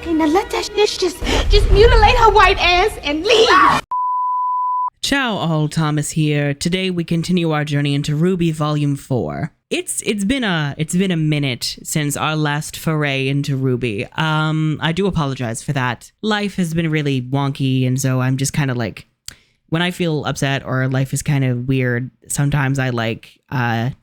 Okay, now let that bitch just mutilate her white ass and leave. Ciao all, Thomas here. Today we continue our journey into RWBY Volume 4. It's been a minute since our last foray into RWBY. I do apologize for that. Life has been really wonky, and so I'm just kind of like, when I feel upset or life is kind of weird, sometimes I like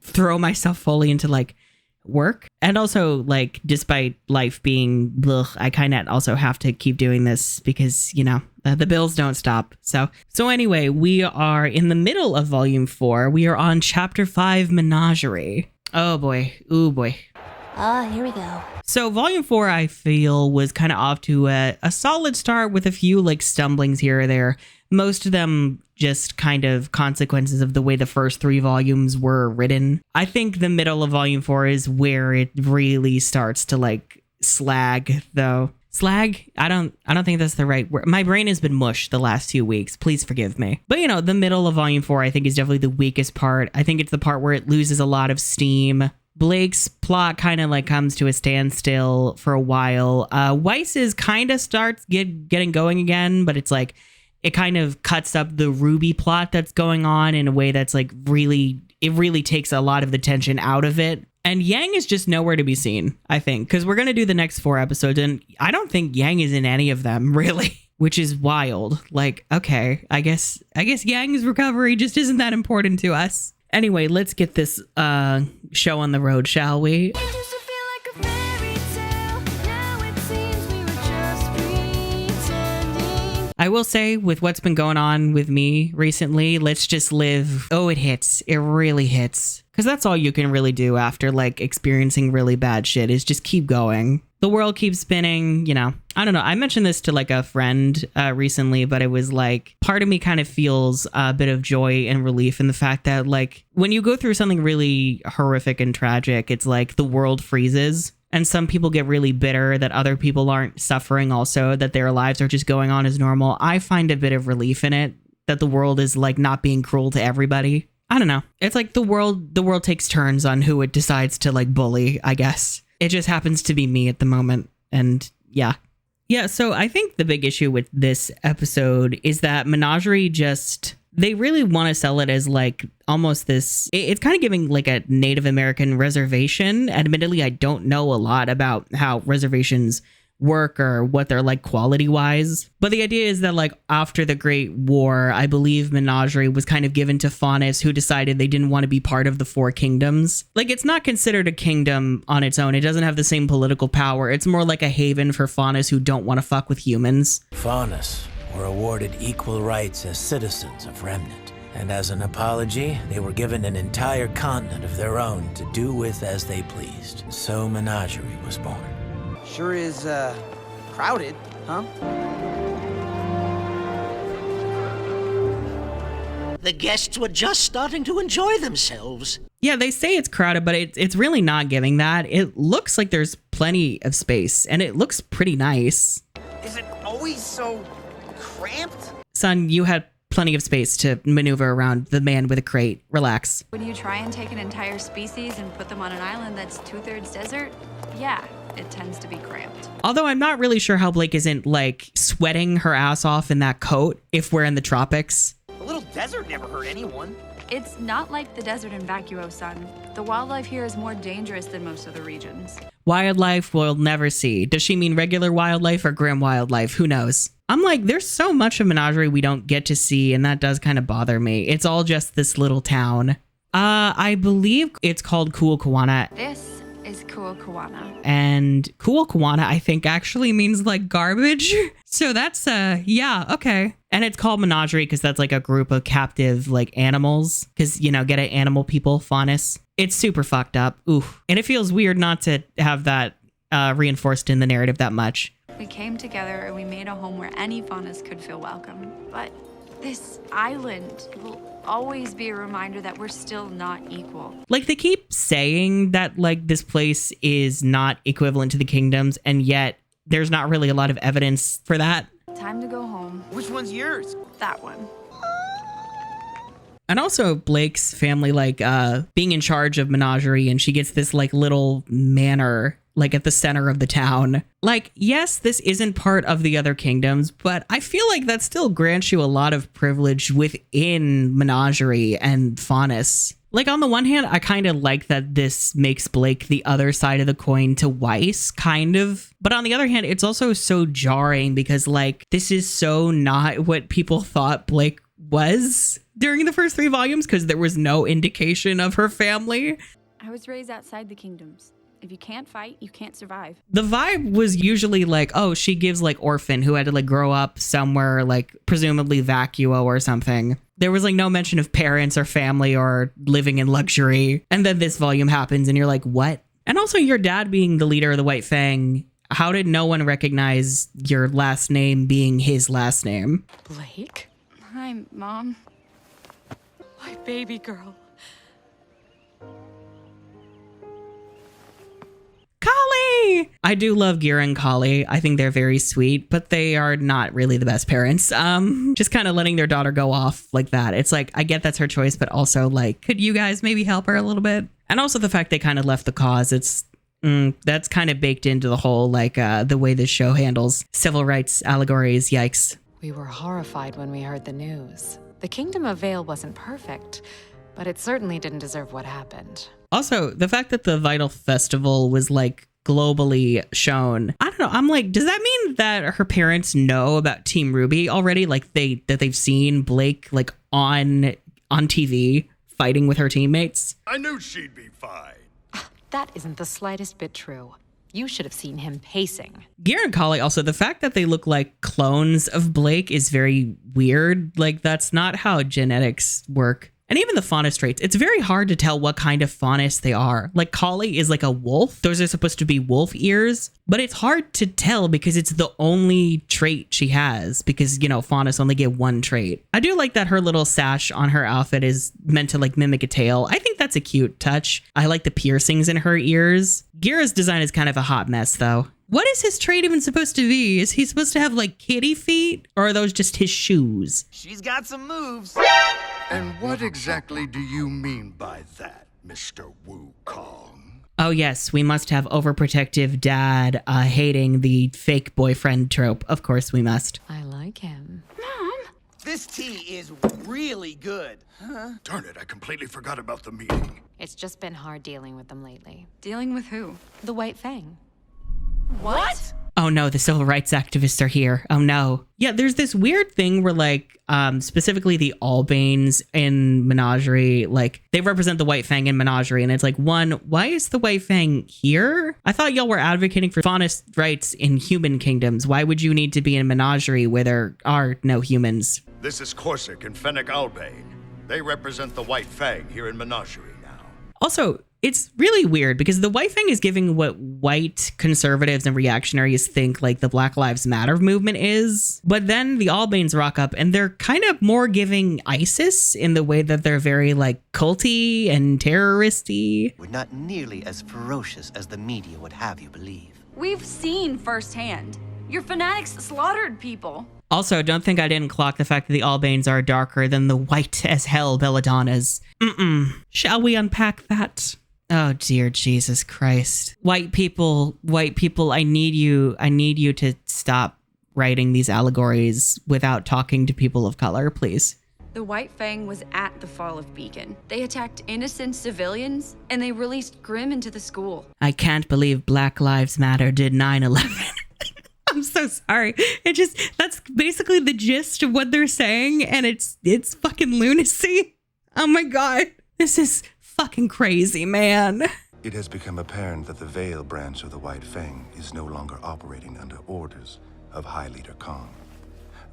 throw myself fully into like work. And also, like, despite life being blech, I kind of also have to keep doing this because, you know, the bills don't stop. So anyway, we are in the middle of Volume 4. We are on Chapter 5, Menagerie. Oh boy. Ooh boy. Here we go. So Volume 4, I feel, was kind of off to a solid start with a few like stumblings here or there. Most of them just kind of consequences of the way the first 3 volumes were written. I think the middle of Volume 4 is where it really starts to like slag, though. Slag? I don't think that's the right word. My brain has been mush the last 2 weeks. Please forgive me. But you know, the middle of Volume 4 I think is definitely the weakest part. I think it's the part where it loses a lot of steam. Blake's plot kind of like comes to a standstill for a while. Weiss's kind of starts getting going again, but it's like it kind of cuts up the RWBY plot that's going on in a way that's like really takes a lot of the tension out of it. And Yang is just nowhere to be seen, I think, because we're going to do the next 4 episodes, and I don't think Yang is in any of them, really, which is wild. Like, okay, I guess Yang's recovery just isn't that important to us. Anyway, let's get this show on the road, shall we? I will say, with what's been going on with me recently, let's just live. Oh, it hits. It really hits. Because that's all you can really do after, like, experiencing really bad shit is just keep going. The world keeps spinning, you know. I don't know. I mentioned this to, like, a friend recently, but it was, like, part of me kind of feels a bit of joy and relief in the fact that, like, when you go through something really horrific and tragic, it's like the world freezes. And some people get really bitter that other people aren't suffering also, that their lives are just going on as normal. I find a bit of relief in it, that the world is like not being cruel to everybody. I don't know. It's like the world takes turns on who it decides to like bully, I guess. It just happens to be me at the moment. And yeah. Yeah, so I think the big issue with this episode is that Menagerie they really want to sell it as like almost this, it's kind of giving like a Native American reservation. Admittedly, I don't know a lot about how reservations work or what they're like quality wise. But the idea is that like after the Great War, I believe Menagerie was kind of given to Faunus, who decided they didn't want to be part of the 4 kingdoms. Like it's not considered a kingdom on its own. It doesn't have the same political power. It's more like a haven for Faunus who don't want to fuck with humans. Faunus were awarded equal rights as citizens of Remnant, and as an apology, they were given an entire continent of their own to do with as they pleased. So Menagerie was born. Sure is, crowded, huh? The guests were just starting to enjoy themselves. Yeah, they say it's crowded, but it's really not giving that. It looks like there's plenty of space, and it looks pretty nice. Is it always so cramped? Son, you had plenty of space to maneuver around the man with a crate. Relax. When you try and take an entire species and put them on an island that's 2/3 desert, yeah, it tends to be cramped. Although I'm not really sure how Blake isn't like sweating her ass off in that coat if we're in the tropics. A little desert never hurt anyone. It's not like the desert in Vacuo, son. The wildlife here is more dangerous than most other regions. Wildlife we'll never see. Does she mean regular wildlife or grim wildlife? Who knows? I'm like, there's so much of Menagerie we don't get to see, and that does kind of bother me. It's all just this little town. I believe it's called Kuokawana. This is Kuokawana. And Kuokawana, I think, actually means like garbage. So that's, yeah, okay. And it's called Menagerie because that's like a group of captive like animals. Because, you know, get it, animal people, faunus. It's super fucked up. Oof. And it feels weird not to have that reinforced in the narrative that much. We came together and we made a home where any faunus could feel welcome. But this island will always be a reminder that we're still not equal. Like they keep saying that like this place is not equivalent to the kingdoms, and yet there's not really a lot of evidence for that. Time to go home. Which one's yours? That one. And also Blake's family, like being in charge of Menagerie, and she gets this like little manor like at the center of the town. Like, yes, this isn't part of the other kingdoms, but I feel like that still grants you a lot of privilege within Menagerie and Faunus. Like, on the one hand, I kind of like that this makes Blake the other side of the coin to Weiss, kind of. But on the other hand, it's also so jarring because, like, this is so not what people thought Blake was during the first 3 volumes because there was no indication of her family. I was raised outside the kingdoms. If you can't fight, you can't survive. The vibe was usually like, oh, she gives like orphan who had to like grow up somewhere like presumably vacuo or something. There was like no mention of parents or family or living in luxury. And then this volume happens and you're like, what? And also your dad being the leader of the White Fang. How did no one recognize your last name being his last name? Blake? Hi, Mom. My baby girl. Kali! I do love Gira and Kali. I think they're very sweet, but they are not really the best parents. Just kind of letting their daughter go off like that. It's like, I get that's her choice, but also like, could you guys maybe help her a little bit? And also the fact they kind of left the cause. It's that's kind of baked into the whole, like the way this show handles civil rights allegories. Yikes. We were horrified when we heard the news. The Kingdom of Vale wasn't perfect, but it certainly didn't deserve what happened. Also, the fact that the Vital Festival was like globally shown, I don't know. I'm like, does that mean that her parents know about Team RWBY already? Like that they've seen Blake like on TV fighting with her teammates? I knew she'd be fine. That isn't the slightest bit true. You should have seen him pacing. Gira and Kali, also, the fact that they look like clones of Blake is very weird. Like, that's not how genetics work. And even the faunus traits, it's very hard to tell what kind of faunus they are. Like, Kali is like a wolf. Those are supposed to be wolf ears. But it's hard to tell because it's the only trait she has. Because, you know, faunus only get one trait. I do like that her little sash on her outfit is meant to, like, mimic a tail. I think that's a cute touch. I like the piercings in her ears. Gira's design is kind of a hot mess, though. What is his trait even supposed to be? Is he supposed to have, like, kitty feet? Or are those just his shoes? She's got some moves. And what exactly do you mean by that, Mr. Wukong? Oh, yes, we must have overprotective dad hating the fake boyfriend trope. Of course we must. I like him. Mom? This tea is really good. Huh? Darn it, I completely forgot about the meeting. It's just been hard dealing with them lately. Dealing with who? The White Fang. What? Oh no, the civil rights activists are here. Oh no. Yeah, there's this weird thing where like, specifically the Albanes in Menagerie, like they represent the White Fang in Menagerie. And it's like, one, why is the White Fang here? I thought y'all were advocating for faunus rights in human kingdoms. Why would you need to be in Menagerie where there are no humans? This is Corsic and Fennec Albane. They represent the White Fang here in Menagerie now. Also, it's really weird because the White Fang is giving what white conservatives and reactionaries think like the Black Lives Matter movement is. But then the Albanes rock up and they're kind of more giving ISIS in the way that they're very like culty and terroristy. We're not nearly as ferocious as the media would have you believe. We've seen firsthand. Your fanatics slaughtered people. Also, don't think I didn't clock the fact that the Albanes are darker than the white as hell belladonnas. Shall we unpack that? Oh dear Jesus Christ. White people, I need you to stop writing these allegories without talking to people of color, please. The White Fang was at the fall of Beacon. They attacked innocent civilians, and they released Grimm into the school. I can't believe Black Lives Matter did 9/11. I'm so sorry. That's basically the gist of what they're saying, and it's fucking lunacy. Oh my God. This is fucking crazy, man. It has become apparent that the Vale branch of the White Fang is no longer operating under orders of High Leader Khan.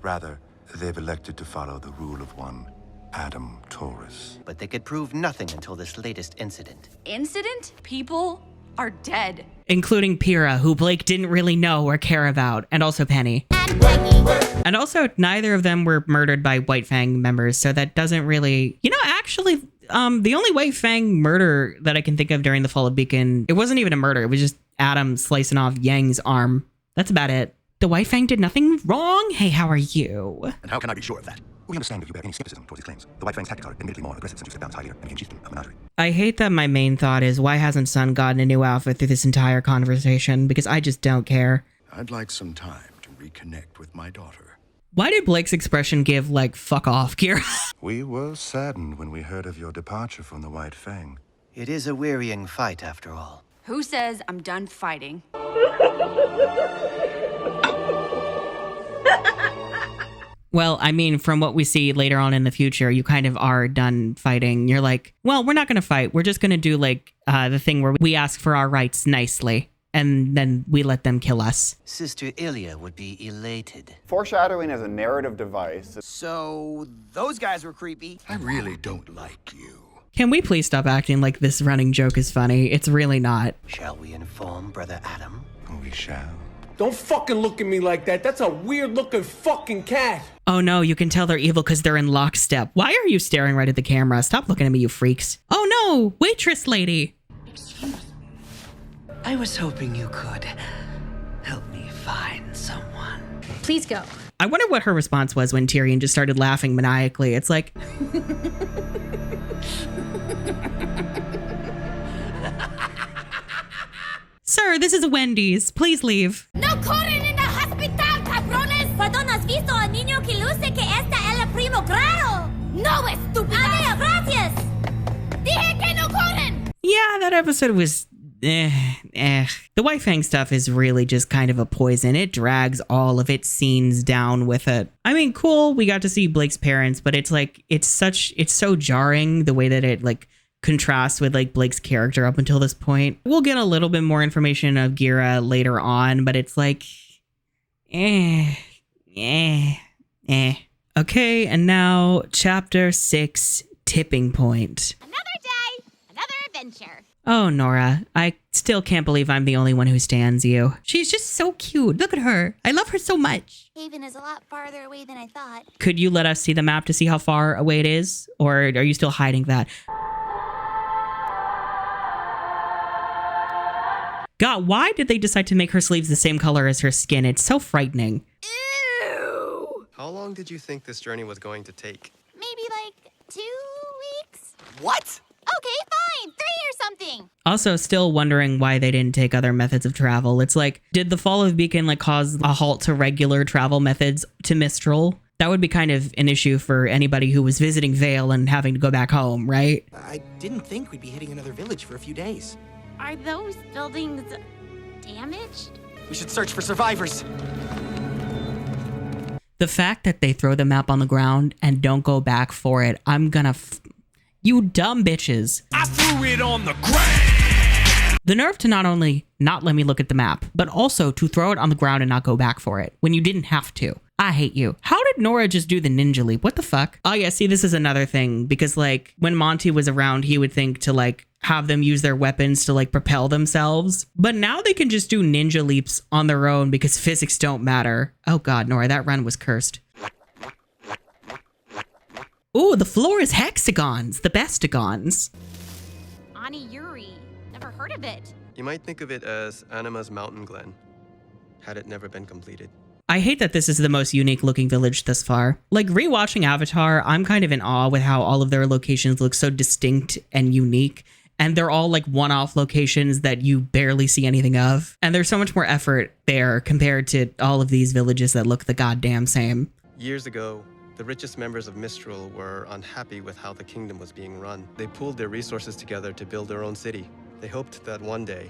Rather, they've elected to follow the rule of one Adam Taurus. But they could prove nothing until this latest incident. Incident? People are dead. Including Pyrrha, who Blake didn't really know or care about, and also Penny. And also, neither of them were murdered by White Fang members, so that doesn't really... You know, actually, the only White Fang murder that I can think of during the fall of Beacon, it wasn't even a murder. It was just Adam slicing off Yang's arm. That's about it. The White Fang did nothing wrong? Hey, how are you? And how can I be sure of that? We understand if you bear any skepticism towards these claims. The White Fang's tactics are admittedly more aggressive since you stepped down as High Leader and became Chieftain of Menagerie. I hate that my main thought is, why hasn't Sun gotten a new outfit through this entire conversation? Because I just don't care. I'd like some time to reconnect with my daughter. Why did Blake's expression give, like, fuck off, Kira? We were saddened when we heard of your departure from the White Fang. It is a wearying fight, after all. Who says I'm done fighting? Well, I mean, from what we see later on in the future, you kind of are done fighting. You're like, well, we're not going to fight. We're just going to do, like, the thing where we ask for our rights nicely, and then we let them kill us. Sister Ilya would be elated. Foreshadowing as a narrative device. So, those guys were creepy. I really don't like you. Can we please stop acting like this running joke is funny? It's really not. Shall we inform Brother Adam? We shall. Don't fucking look at me like that. That's a weird-looking fucking cat. Oh no, you can tell they're evil because they're in lockstep. Why are you staring right at the camera? Stop looking at me, you freaks. Oh no, waitress lady. I was hoping you could help me find someone. Please go. I wonder what her response was when Tyrion just started laughing maniacally. It's like... Sir, this is a Wendy's. Please leave. No corren in the hospital, cabrones! ¿Cuándo no has visto a niño que luce que esta es el primo grado? No, estúpida! Adiós, gracias! Dije que no corren! Yeah, that episode was... The White Fang stuff is really just kind of a poison. It drags all of its scenes down with it. I mean, cool, we got to see Blake's parents, but it's like, it's so jarring the way that it, like, contrasts with, like, Blake's character up until this point. We'll get a little bit more information of Gira later on, but it's like, Okay, and now chapter 6, Tipping Point. Another day, another adventure. Oh, Nora, I still can't believe I'm the only one who stands you. She's just so cute. Look at her. I love her so much. Haven is a lot farther away than I thought. Could you let us see the map to see how far away it is? Or are you still hiding that? God, why did they decide to make her sleeves the same color as her skin? It's so frightening. Ew! How long did you think this journey was going to take? Maybe like 2 weeks? What? Okay, fine. 3 or something. Also, still wondering why they didn't take other methods of travel. It's like, did the fall of Beacon like cause a halt to regular travel methods to Mistral? That would be kind of an issue for anybody who was visiting Vale and having to go back home, right? I didn't think we'd be hitting another village for a few days. Are those buildings damaged? We should search for survivors. The fact that they throw the map on the ground and don't go back for it, I'm gonna... You dumb bitches. I threw it on the ground. The nerve to not only not let me look at the map, but also to throw it on the ground and not go back for it when you didn't have to. I hate you. How did Nora just do the ninja leap? What the fuck? Oh yeah, see, this is another thing, because like when Monty was around, he would think to like have them use their weapons to like propel themselves. But now they can just do ninja leaps on their own because physics don't matter. Oh God, Nora, that run was cursed. Ooh, the floor is hexagons, the bestagons. Ani Yuri. Never heard of it. You might think of it as Anima's Mountain Glen, had it never been completed. I hate that this is the most unique looking village thus far. Like rewatching Avatar, I'm kind of in awe with how all of their locations look so distinct and unique. And they're all like one-off locations that you barely see anything of. And there's so much more effort there compared to all of these villages that look the goddamn same. Years ago, the richest members of Mistral were unhappy with how the kingdom was being run. They pooled their resources together to build their own city. They hoped that one day,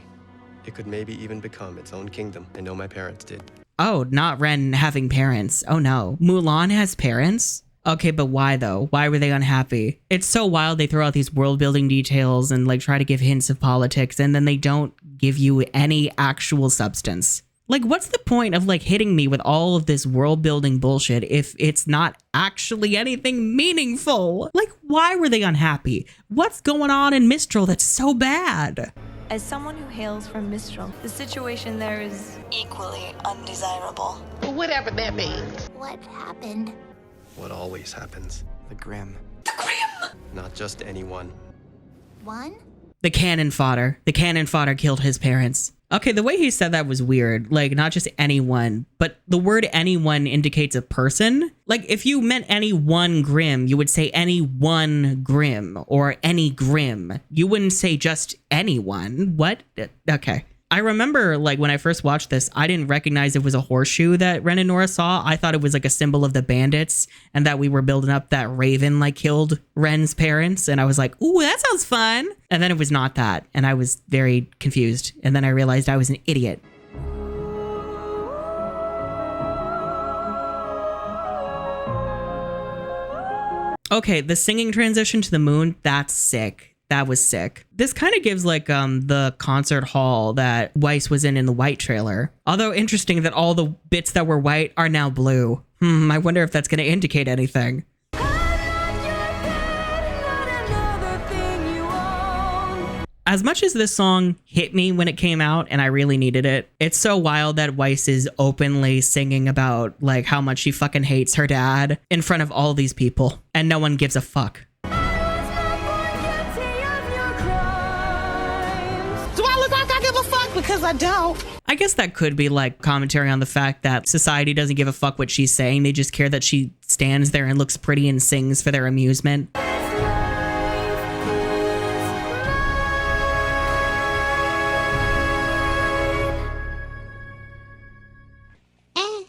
it could maybe even become its own kingdom. I know my parents did. Oh, not Ren having parents. Oh no. Mulan has parents? Okay, but why though? Why were they unhappy? It's so wild they throw out these world building details and like try to give hints of politics and then they don't give you any actual substance. Like, what's the point of like hitting me with all of this world building bullshit if it's not actually anything meaningful? Like, why were they unhappy? What's going on in Mistral that's so bad? As someone who hails from Mistral, the situation there is equally undesirable. Whatever that means. What happened? What always happens. The Grim. The Grim! Not just anyone. One? The cannon fodder. The cannon fodder killed his parents. Okay, the way he said that was weird. Like, not just anyone, but the word anyone indicates a person. Like if you meant any one Grimm, you would say any one Grimm or any Grimm. You wouldn't say just anyone. What? Okay. I remember like when I first watched this, I didn't recognize it was a horseshoe that Ren and Nora saw. I thought it was like a symbol of the bandits and that we were building up that Raven like killed Ren's parents. And I was like, ooh, that sounds fun. And then it was not that. And I was very confused. And then I realized I was an idiot. Okay, the singing transition to the moon, that's sick. That was sick. This kind of gives like the concert hall that Weiss was in the white trailer. Although interesting that all the bits that were white are now blue. I wonder if that's going to indicate anything. As much as this song hit me when it came out and I really needed it, it's so wild that Weiss is openly singing about like how much she fucking hates her dad in front of all these people and no one gives a fuck. Because I don't. I guess that could be like commentary on the fact that society doesn't give a fuck what she's saying. They just care that she stands there and looks pretty and sings for their amusement.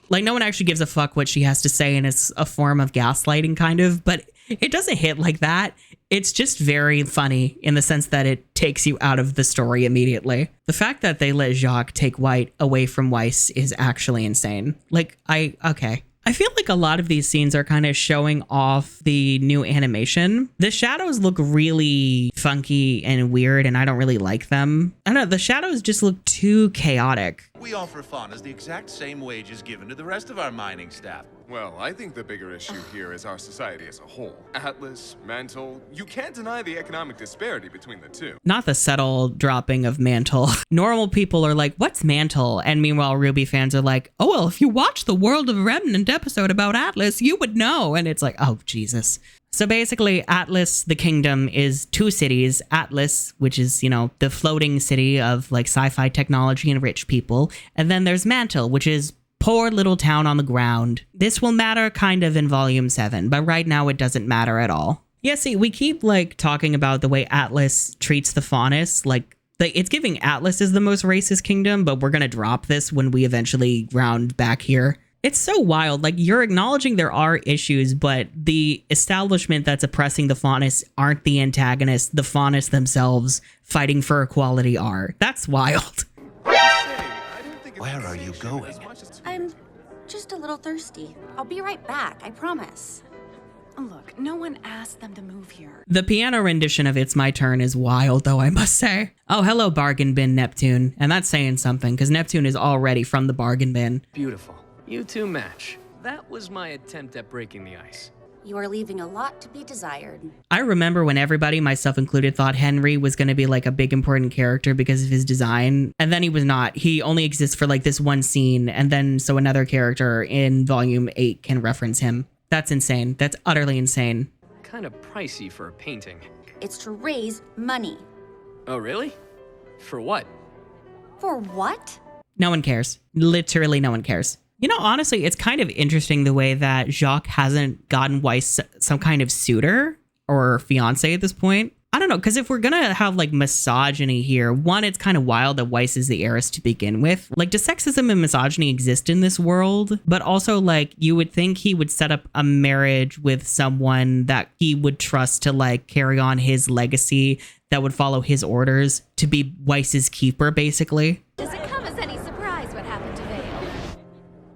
Like no one actually gives a fuck what she has to say, and it's a form of gaslighting kind of, but it doesn't hit like that. It's just very funny in the sense that it takes you out of the story immediately. The fact that they let Jacques take White away from Weiss is actually insane. Like, okay. I feel like a lot of these scenes are kind of showing off the new animation. The shadows look really funky and weird, and I don't really like them. I don't know, the shadows just look too chaotic. We offer Faunas the exact same wages given to the rest of our mining staff. Well, I think the bigger issue here is our society as a whole. Atlas, Mantle, you can't deny the economic disparity between the two. Not the subtle dropping of Mantle. Normal people are like, what's Mantle? And meanwhile, RWBY fans are like, oh, well, if you watch the World of Remnant episode about Atlas, you would know. And it's like, oh, Jesus. So basically, Atlas, the kingdom, is two cities. Atlas, which is, you know, the floating city of like sci-fi technology and rich people. And then there's Mantle, which is poor little town on the ground. This will matter kind of in volume 7, but right now it doesn't matter at all. Yeah, see, we keep like talking about the way Atlas treats the Faunus. Like it's giving Atlas is the most racist kingdom, but we're going to drop this when we eventually round back here. It's so wild. Like you're acknowledging there are issues, but the establishment that's oppressing the Faunus aren't the antagonists. The Faunus themselves fighting for equality are. That's wild. Where are you going? I'm just a little thirsty. I'll be right back, I promise. Look, no one asked them to move here. The piano rendition of It's My Turn is wild, though, I must say. Oh, hello, bargain bin Neptune. And that's saying something, because Neptune is already from the bargain bin. Beautiful. You two match. That was my attempt at breaking the ice. You are leaving a lot to be desired. I remember when everybody, myself included, thought Henry was going to be like a big important character because of his design. And then he was not. He only exists for like this one scene. And then so another character in volume 8 can reference him. That's insane. That's utterly insane. Kind of pricey for a painting. It's to raise money. Oh, really? For what? For what? No one cares. Literally no one cares. You know, honestly, it's kind of interesting the way that Jacques hasn't gotten Weiss some kind of suitor or fiance at this point. I don't know, because if we're going to have like misogyny here, one, it's kind of wild that Weiss is the heiress to begin with. Like, does sexism and misogyny exist in this world? But also, like, you would think he would set up a marriage with someone that he would trust to like carry on his legacy, that would follow his orders, to be Weiss's keeper, basically. Does it come as any surprise what happened to Vale?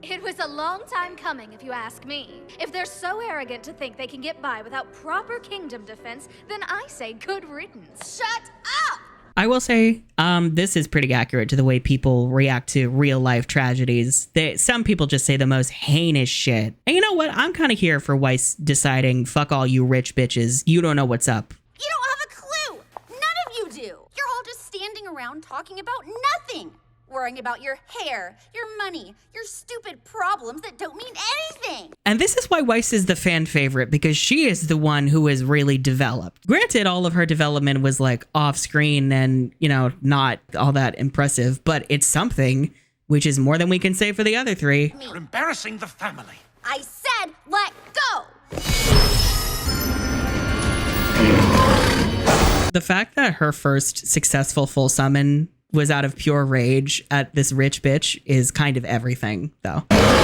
It was a long time coming, if you ask me. If they're so arrogant to think they can get by without proper kingdom defense, then I say good riddance. Shut up! I will say, this is pretty accurate to the way people react to real life tragedies. Some people just say the most heinous shit. And you know what? I'm kind of here for Weiss deciding, fuck all you rich bitches. You don't know what's up. You don't have a clue. None of you do. You're all just standing around talking about nothing. Worrying about your hair, your money, your stupid problems that don't mean anything. And this is why Weiss is the fan favorite, because she is the one who is really developed. Granted, all of her development was like off screen and, you know, not all that impressive, but it's something. which is more than we can say for the other three. You're embarrassing the family. I said let go! The fact that her first successful full summon was out of pure rage at this rich bitch is kind of everything, though. Arrest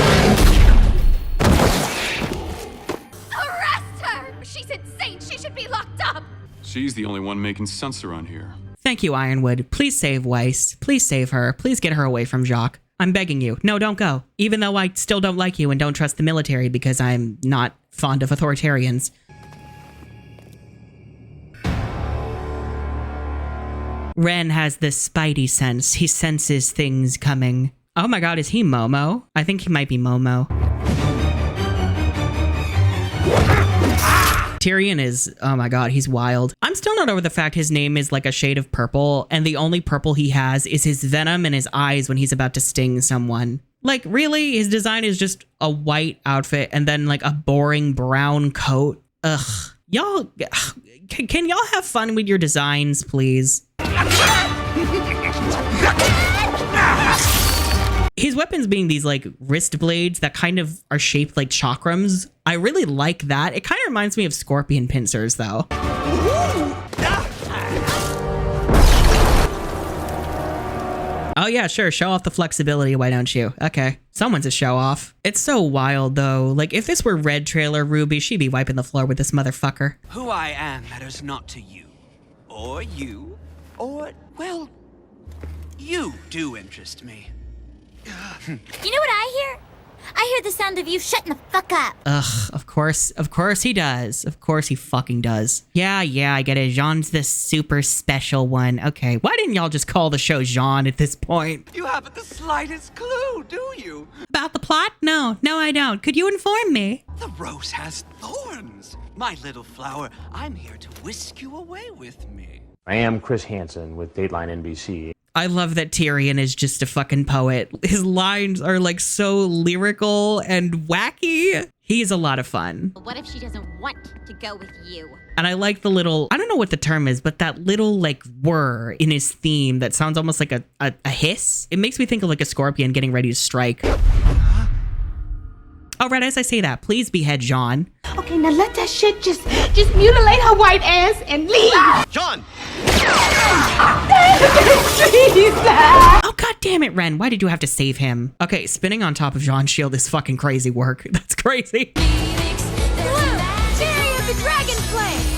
her! She's insane. She should be locked up. She's the only one making sense around here. Thank you, Ironwood. Please save Weiss. Please save her. Please get her away from Jacques. I'm begging you. No, don't go. Even though I still don't like you and don't trust the military because I'm not fond of authoritarians. Ren has this spidey sense. He senses things coming. Oh my god, is he Momo? I think he might be Momo. Tyrion is, oh my god, he's wild. I'm still not over the fact his name is like a shade of purple, and the only purple he has is his venom in his eyes when he's about to sting someone. Like, really? His design is just a white outfit and then like a boring brown coat. Ugh. Y'all, can y'all have fun with your designs, please? His weapons being these like wrist blades that kind of are shaped like chakrams. I really like that. It kind of reminds me of scorpion pincers though. Oh yeah, sure. Show off the flexibility. Why don't you? Okay. Someone's a show off. It's so wild though. Like if this were Red Trailer RWBY, she'd be wiping the floor with this motherfucker. Who I am matters not to you. Or you. Or, well, you do interest me. You know what I hear? I hear the sound of you shutting the fuck up. Ugh, of course he does. Of course he fucking does. Yeah, I get it. Jean's the super special one. Okay, why didn't y'all just call the show Jean at this point? You haven't the slightest clue, do you? About the plot? No, I don't. Could you inform me? The rose has thorns. My little flower, I'm here to whisk you away with me. I am Chris Hansen with Dateline NBC. I love that Tyrion is just a fucking poet. His lines are like so lyrical and wacky. He's a lot of fun. What if she doesn't want to go with you? And I like the little, I don't know what the term is, but that little like whir in his theme that sounds almost like a hiss. It makes me think of like a scorpion getting ready to strike. Oh, right, as I say that, please behead Jean. Okay, now let that shit just mutilate her white ass and leave. John! Oh, god damn it, Ren. Why did you have to save him? Okay, spinning on top of Jean's shield is fucking crazy work. That's crazy. Blue, Chariot of the Dragonflame.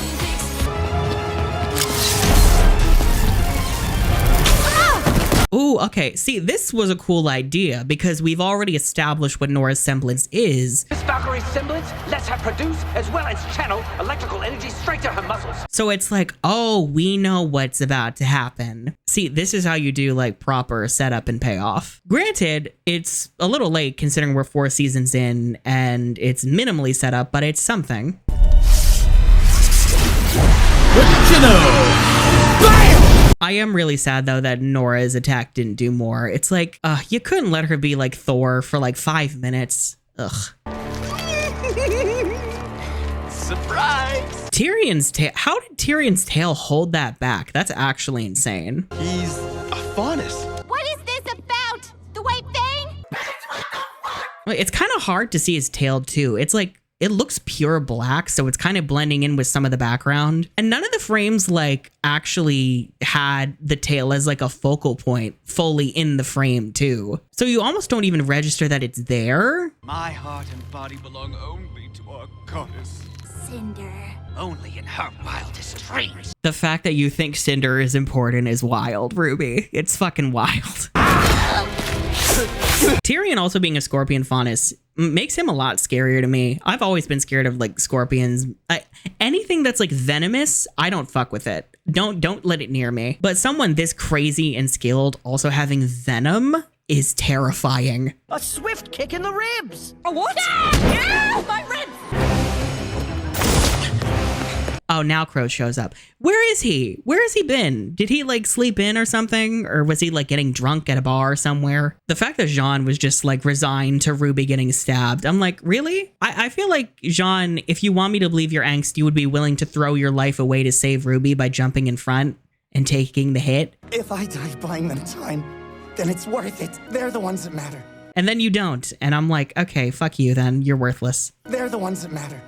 Ooh, okay. See, this was a cool idea because we've already established what Nora's semblance is. This Valkyrie's semblance lets her produce as well as channel electrical energy straight to her muscles. So it's like, oh, we know what's about to happen. See, this is how you do like proper setup and payoff. Granted, it's a little late considering we're 4 seasons in and it's minimally set up, but it's something. What you know? I am really sad though that Nora's attack didn't do more. It's like, you couldn't let her be like Thor for like 5 minutes. Ugh. Surprise! Tyrion's tail. How did Tyrion's tail hold that back? That's actually insane. He's a faunus. What is this about? The white thing? It's kind of hard to see his tail too. It's like, it looks pure black, so it's kind of blending in with some of the background. And none of the frames like actually had the tail as like a focal point fully in the frame too. So you almost don't even register that it's there. My heart and body belong only to our goddess. Cinder. Only in her wildest dreams. The fact that you think Cinder is important is wild, RWBY. It's fucking wild. Tyrion also being a scorpion faunus makes him a lot scarier to me. I've always been scared of like scorpions. Anything that's like venomous, I don't fuck with it. Don't let it near me. But someone this crazy and skilled also having venom is terrifying. A swift kick in the ribs. A what? Ah! My ribs! Oh, now Crow shows up. Where is he? Where has he been? Did he like sleep in or something? Or was he like getting drunk at a bar somewhere? The fact that Jean was just like resigned to RWBY getting stabbed. I'm like, really? I feel like, Jean, if you want me to believe your angst, you would be willing to throw your life away to save RWBY by jumping in front and taking the hit. If I die buying them time, then it's worth it. They're the ones that matter. And then you don't. And I'm like, okay, fuck you then. You're worthless. They're the ones that matter.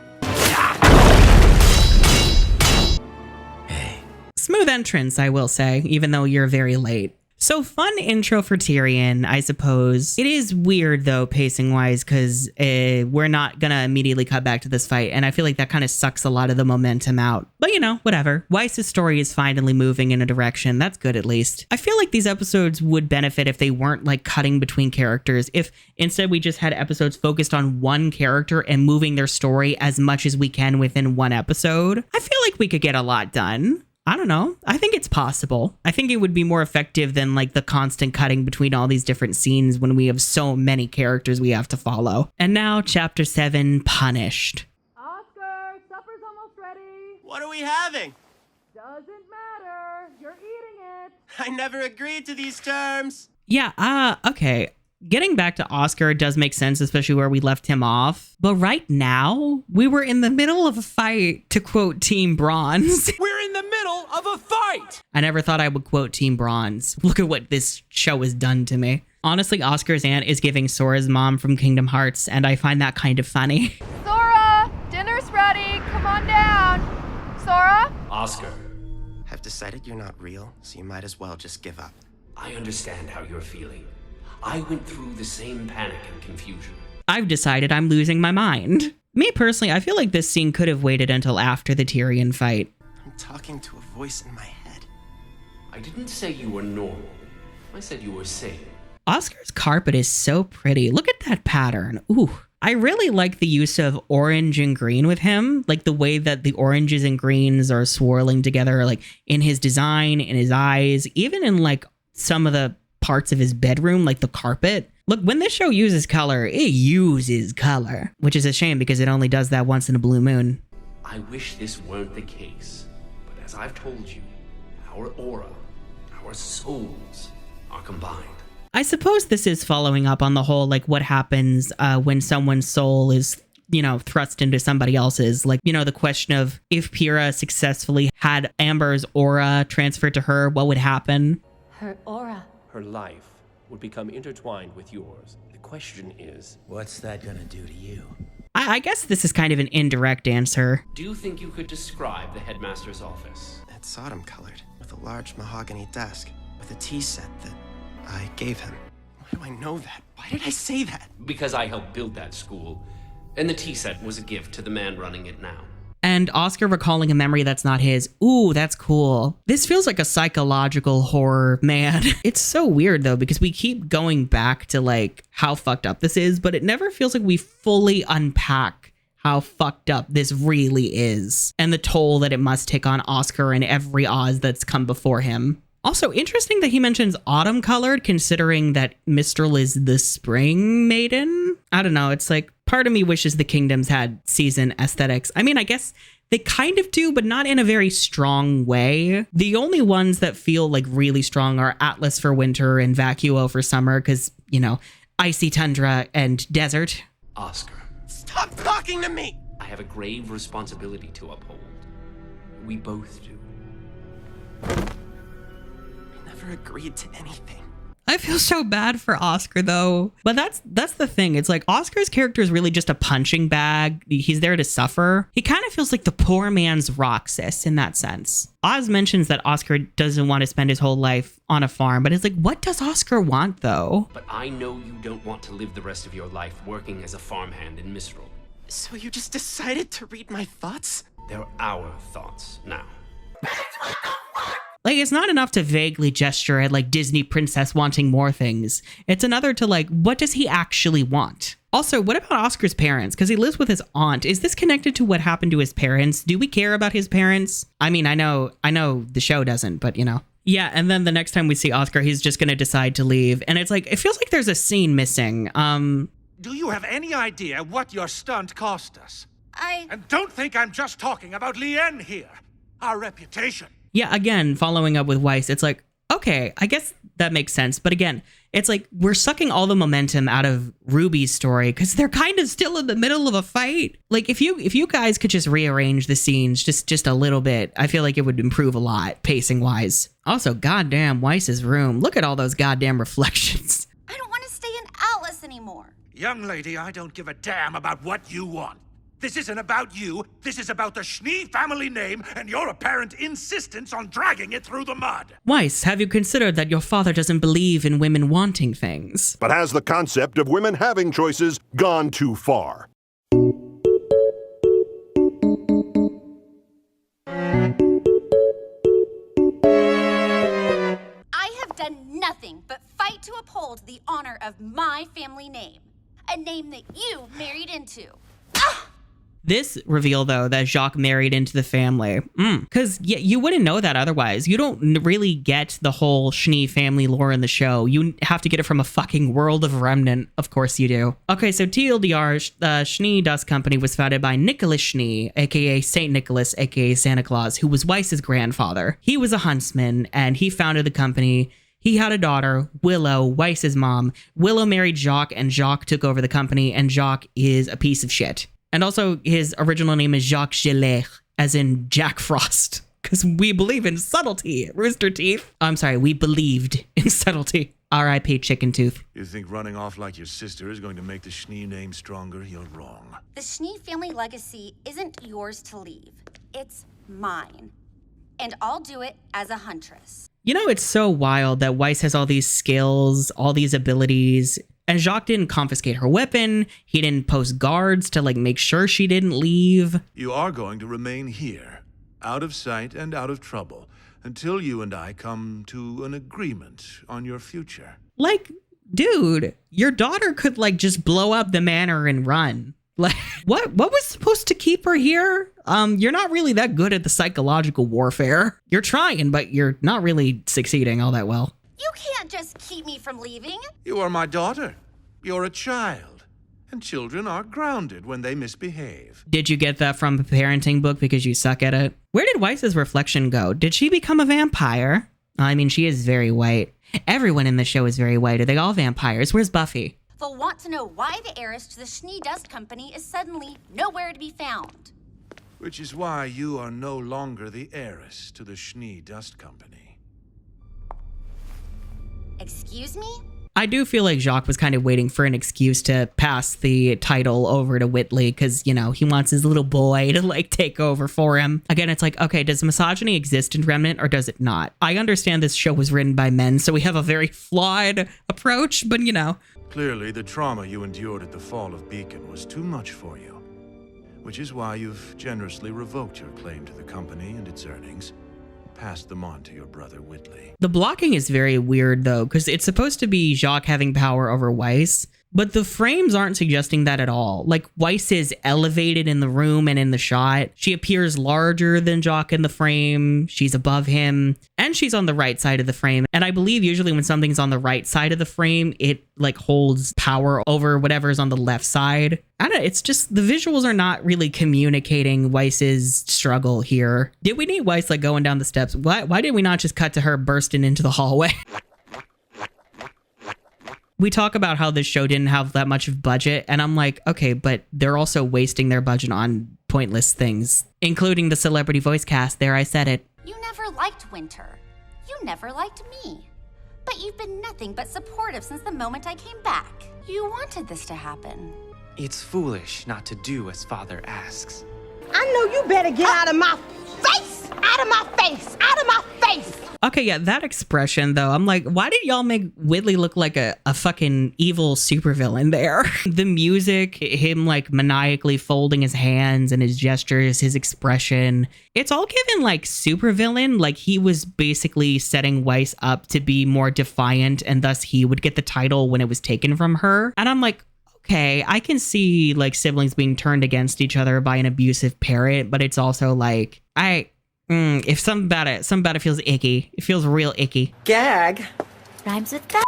Smooth entrance, I will say, even though you're very late. So fun intro for Tyrion, I suppose. It is weird though, pacing wise, because we're not gonna immediately cut back to this fight. And I feel like that kind of sucks a lot of the momentum out. But you know, whatever. Weiss's story is finally moving in a direction. That's good at least. I feel like these episodes would benefit if they weren't like cutting between characters. If instead we just had episodes focused on one character and moving their story as much as we can within one episode. I feel like we could get a lot done. I don't know. I think it's possible. I think it would be more effective than like the constant cutting between all these different scenes when we have so many characters we have to follow. And now chapter 7, Punished. Oscar, supper's almost ready. What are we having? Doesn't matter. You're eating it. I never agreed to these terms. Yeah, okay. Getting back to Oscar does make sense, especially where we left him off. But right now, we were in the middle of a fight, to quote Team Bronze. We're in the middle of a fight! I never thought I would quote Team Bronze. Look at what this show has done to me. Honestly, Oscar's aunt is giving Sora's mom from Kingdom Hearts, and I find that kind of funny. Sora, dinner's ready. Come on down. Sora? Oscar, I've decided you're not real, so you might as well just give up. I understand how you're feeling. I went through the same panic and confusion. I've decided I'm losing my mind. Me personally, I feel like this scene could have waited until after the Tyrion fight. I'm talking to a voice in my head. I didn't say you were normal. I said you were sane. Oscar's carpet is so pretty. Look at that pattern. Ooh. I really like the use of orange and green with him. Like the way that the oranges and greens are swirling together, like in his design, in his eyes, even in like some of the parts of his bedroom, like the carpet. Look, when this show uses color, it uses color, which is a shame because it only does that once in a blue moon. I wish this weren't the case, but as I've told you, our aura, our souls are combined. I suppose this is following up on the whole, like, what happens when someone's soul is, you know, thrust into somebody else's. Like, you know, the question of if Pyrrha successfully had Amber's aura transferred to her, what would happen? Her aura. Her life would become intertwined with yours. The question is, what's that gonna do to you? I guess this is kind of an indirect answer. Do you think you could describe the headmaster's office? It's autumn colored, with a large mahogany desk, with a tea set that I gave him. Why do I know that? Why did I say that? Because I helped build that school, and the tea set was a gift to the man running it now. And Oscar recalling a memory that's not his. Ooh, that's cool. This feels like a psychological horror, man. It's so weird though, because we keep going back to like how fucked up this is, but it never feels like we fully unpack how fucked up this really is and the toll that it must take on Oscar and every Oz that's come before him. Also, interesting that he mentions autumn colored, considering that Mistral is the spring maiden. I don't know. It's like part of me wishes the kingdoms had season aesthetics. I mean, I guess they kind of do, but not in a very strong way. The only ones that feel like really strong are Atlas for winter and Vacuo for summer, because, you know, icy tundra and desert. Oscar. Stop talking to me! I have a grave responsibility to uphold. We both do. Never agreed to anything. I feel so bad for Oscar though. But that's the thing. It's like Oscar's character is really just a punching bag. He's there to suffer. He kind of feels like the poor man's Roxas in that sense. Oz mentions that Oscar doesn't want to spend his whole life on a farm, but it's like, what does Oscar want though? But I know you don't want to live the rest of your life working as a farmhand in Mistral. So you just decided to read my thoughts? They're our thoughts now. Like, it's not enough to vaguely gesture at like Disney princess wanting more things. It's another to like, what does he actually want? Also, what about Oscar's parents? Because he lives with his aunt. Is this connected to what happened to his parents? Do we care about his parents? I mean, I know the show doesn't, but you know. Yeah, and then the next time we see Oscar, he's just going to decide to leave. And it's like, it feels like there's a scene missing. Do you have any idea what your stunt cost us? And don't think I'm just talking about Lien here. Our reputation. Yeah, again, following up with Weiss, it's like, okay, I guess that makes sense. But again, It's like we're sucking all the momentum out of RWBY's story because they're kind of still in the middle of a fight. Like if you guys could just rearrange the scenes just a little bit, I feel like it would improve a lot pacing wise. Also, goddamn Weiss's room. Look at all those goddamn reflections. I don't want to stay in Atlas anymore. Young lady, I don't give a damn about what you want. This isn't about you. This is about the Schnee family name and your apparent insistence on dragging it through the mud. Weiss, have you considered that your father doesn't believe in women wanting things? But has the concept of women having choices gone too far? I have done nothing but fight to uphold the honor of my family name. A name that you married into. This reveal, though, that Jacques married into the family. Because you wouldn't know that otherwise. You don't really get the whole Schnee family lore in the show. You have to get it from a fucking World of Remnant. Of course you do. Okay, so TLDR, the Schnee Dust Company was founded by Nicholas Schnee, aka St. Nicholas, aka Santa Claus, who was Weiss's grandfather. He was a huntsman, and he founded the company. He had a daughter, Willow, Weiss's mom. Willow married Jacques, and Jacques took over the company, and Jacques is a piece of shit. And also, his original name is Jacques Gillet, as in Jack Frost. Because we believe in subtlety, Rooster Teeth. I'm sorry, we believed in subtlety. R.I.P. Chicken Tooth. You think running off like your sister is going to make the Schnee name stronger? You're wrong. The Schnee family legacy isn't yours to leave. It's mine. And I'll do it as a huntress. You know, it's so wild that Weiss has all these skills, all these abilities. And Jacques didn't confiscate her weapon. He didn't post guards to make sure she didn't leave. You are going to remain here, out of sight and out of trouble, until you and I come to an agreement on your future. Dude, your daughter could just blow up the manor and run. What was supposed to keep her here? You're not really that good at the psychological warfare. You're trying, but you're not really succeeding all that well. You can't just keep me from leaving. You are my daughter. You're a child. And children are grounded when they misbehave. Did you get that from a parenting book because you suck at it? Where did Weiss's reflection go? Did she become a vampire? I mean, she is very white. Everyone in the show is very white. Are they all vampires? Where's Buffy? They'll want to know why the heiress to the Schnee Dust Company is suddenly nowhere to be found. Which is why you are no longer the heiress to the Schnee Dust Company. Excuse me? I do feel like Jacques was kind of waiting for an excuse to pass the title over to Whitley because, he wants his little boy to take over for him. Again, it's okay, does misogyny exist in Remnant or does it not? I understand this show was written by men, so we have a very flawed approach, but Clearly, the trauma you endured at the fall of Beacon was too much for you. Which is why you've generously revoked your claim to the company and its earnings. Passed them on to your brother Whitley. The blocking is very weird though, because it's supposed to be Jacques having power over Weiss, but the frames aren't suggesting that at all. Weiss is elevated in the room and in the shot. She appears larger than Jacques in the frame. She's above him, and she's on the right side of the frame. And I believe usually when something's on the right side of the frame, it holds power over whatever's on the left side. I don't know, it's just the visuals are not really communicating Weiss's struggle here. Did we need Weiss going down the steps? Why did we not just cut to her bursting into the hallway? We talk about how this show didn't have that much of budget, and I'm okay, but they're also wasting their budget on pointless things, including the celebrity voice cast. There, I said it. You never liked Winter. You never liked me. But you've been nothing but supportive since the moment I came back. You wanted this to happen. It's foolish not to do as Father asks. I know you better get out of my face! Out of my face! Out of my face! Okay, yeah, that expression though, I'm why did y'all make Whitley look like a fucking evil supervillain there? The music, him maniacally folding his hands and his gestures, his expression, it's all given supervillain, he was basically setting Weiss up to be more defiant and thus he would get the title when it was taken from her. And I'm okay, I can see siblings being turned against each other by an abusive parent, but it's also if something about it feels icky. It feels real icky. Gag. Rhymes with that.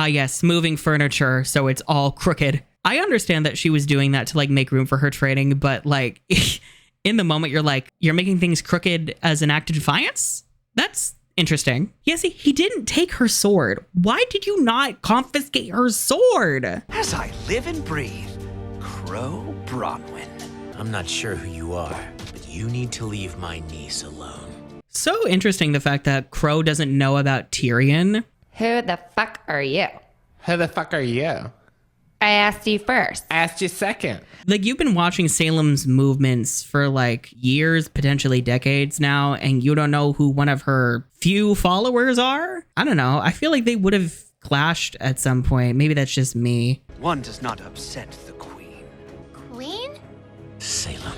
Yes, moving furniture, so it's all crooked. I understand that she was doing that to like make room for her training, but like in the moment you're like, you're making things crooked as an act of defiance? That's interesting. Yeah, see, he didn't take her sword. Why did you not confiscate her sword? As I live and breathe, Crow Bronwyn. I'm not sure who you are, but you need to leave my niece alone. So interesting the fact that Crow doesn't know about Tyrion. Who the fuck are you? Who the fuck are you? I asked you first. I asked you second. Like, you've been watching Salem's movements for like years, potentially decades now, and you don't know who one of her few followers are? I don't know. I feel like they would have clashed at some point. Maybe that's just me. One does not upset the queen. Queen? Salem.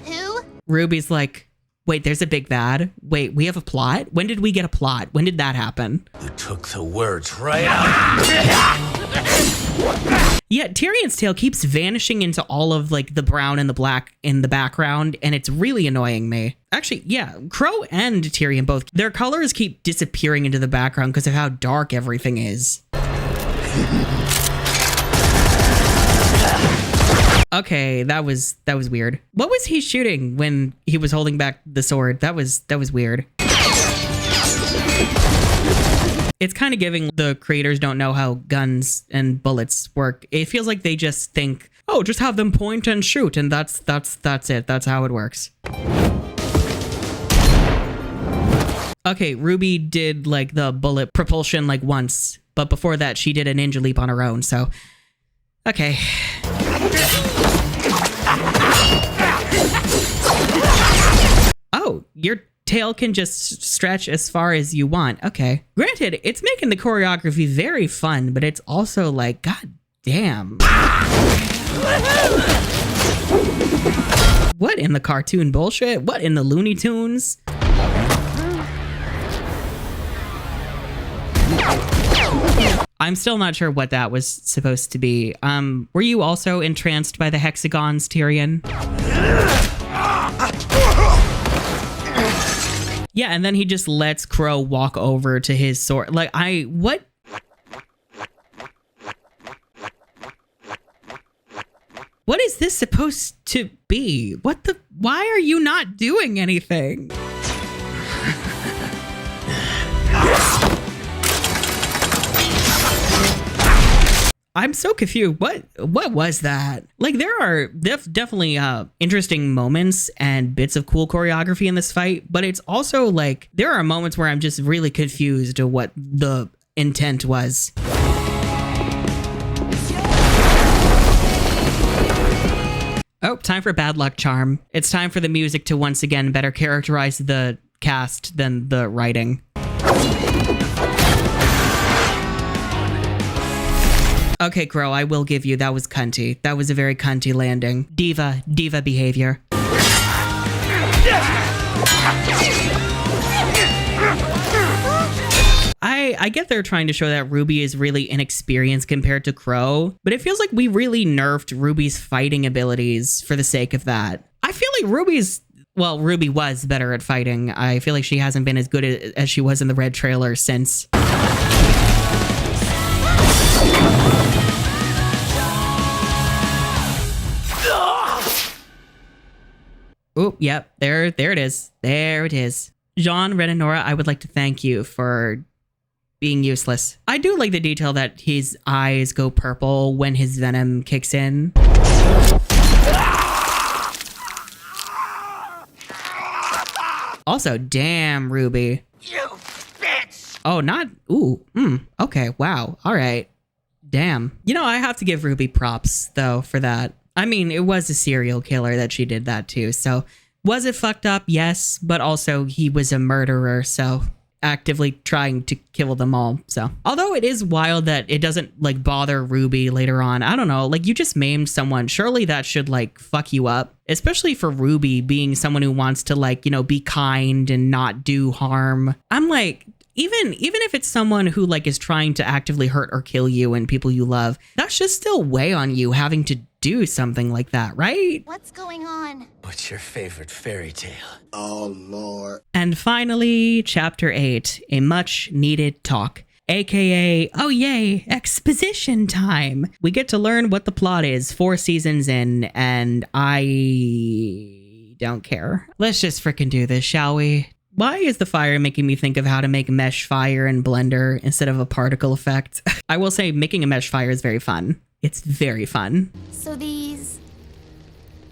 Who? Ruby's like, wait, there's a big bad? Wait, we have a plot? When did we get a plot? When did that happen? You took the words right out. Yeah, Tyrion's tail keeps vanishing into all of like the brown and the black in the background, and it's really annoying me. Actually, yeah, Crow and Tyrion both, their colors keep disappearing into the background because of how dark everything is. Okay, that was weird. What was he shooting when he was holding back the sword? That was weird. It's kind of giving the creators don't know how guns and bullets work. It feels like they just think, oh, just have them point and shoot, and that's it. That's how it works. Okay, Ruby did like the bullet propulsion like once, but before that she did a ninja leap on her own, so okay. Oh, your tail can just stretch as far as you want. Okay. Granted, it's making the choreography very fun, but it's also like, god damn. What in the cartoon bullshit? What in the Looney Tunes? I'm still not sure what that was supposed to be. Were you also entranced by the hexagons, Tyrion? Yeah, and then he just lets Crow walk over to his sword. Like, what? What is this supposed to be? Why are you not doing anything? I'm so confused. What was that? Like, there are definitely interesting moments and bits of cool choreography in this fight, but it's also like there are moments where I'm just really confused of what the intent was. Oh, time for bad luck charm. It's time for the music to once again better characterize the cast than the writing. Okay, Crow, I will give you, that was cunty. That was a very cunty landing. Diva behavior. I get they're trying to show that Ruby is really inexperienced compared to Crow, but it feels like we really nerfed Ruby's fighting abilities for the sake of that. I feel like Ruby was better at fighting. I feel like she hasn't been as good as she was in the Red trailer since. Oh, yep, there it is. There it is. Jean, Ren, and Nora, I would like to thank you for being useless. I do like the detail that his eyes go purple when his venom kicks in. Also, damn, Ruby. You bitch! Oh, not... Ooh, okay, wow, all right. Damn. You know, I have to give Ruby props, though, for that. I mean, it was a serial killer that she did that to, so was it fucked up? Yes, but also he was a murderer, so actively trying to kill them all, so. Although it is wild that it doesn't, like, bother Ruby later on. I don't know, like, you just maimed someone. Surely that should, like, fuck you up. Especially for Ruby being someone who wants to, like, you know, be kind and not do harm. I'm like... Even if it's someone who like is trying to actively hurt or kill you and people you love, that should still weigh on you having to do something like that, right? What's going on? What's your favorite fairy tale? Oh, Lord. And finally, Chapter 8, a much-needed talk. aka, oh yay, exposition time. We get to learn what the plot is 4 seasons in, and I don't care. Let's just freaking do this, shall we? Why is the fire making me think of how to make mesh fire in Blender instead of a particle effect? I will say making a mesh fire is very fun. It's very fun. So these